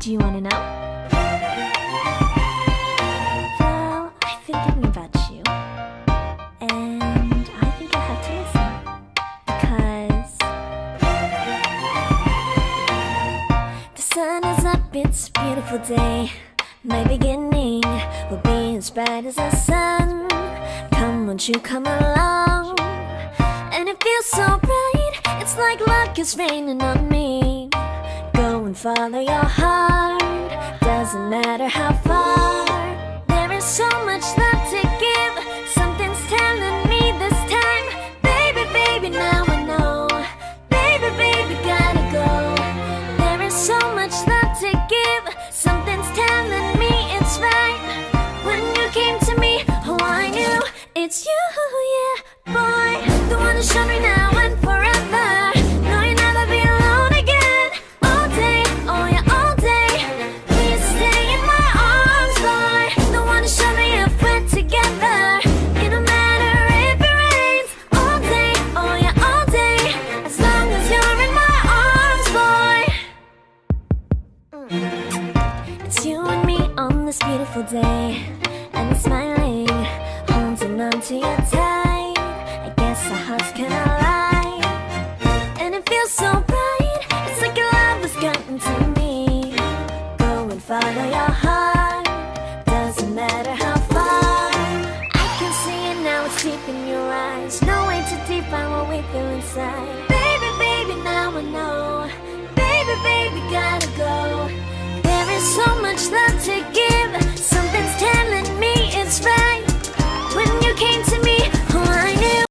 Do you want to know? Well, I've been thinking about you, and I think I have to listen, because the sun is up, it's a beautiful day. My beginning will be as bright as the sun. Come, won't you come along? And it feels so bright, it's like luck is raining on me. Go and follow your heart, doesn't matter how far. There is so much love to give, something's telling me this time. Baby, baby, now I know. Baby, baby, gotta go. There is so much love to give, something's telling me it's right. When you came to me, oh I knew it's you, yeah, boy. The one who showed me now and forever. No, you'll never be alone again. All day, oh yeah, all day. Please stay in my arms, boy. The one who showed me if we're together. It don't matter if it rains. All day, oh yeah, all day. As long as you're in my arms, boy. It's you and me on this beautiful day, and we're smiling, holding on to you tight. I guess our hearts can align, and it feels so bright. It's like your love has gotten to me. Go and follow your heart, doesn't matter how far. I can see it now, it's deep in your eyes. No way to define what we feel inside.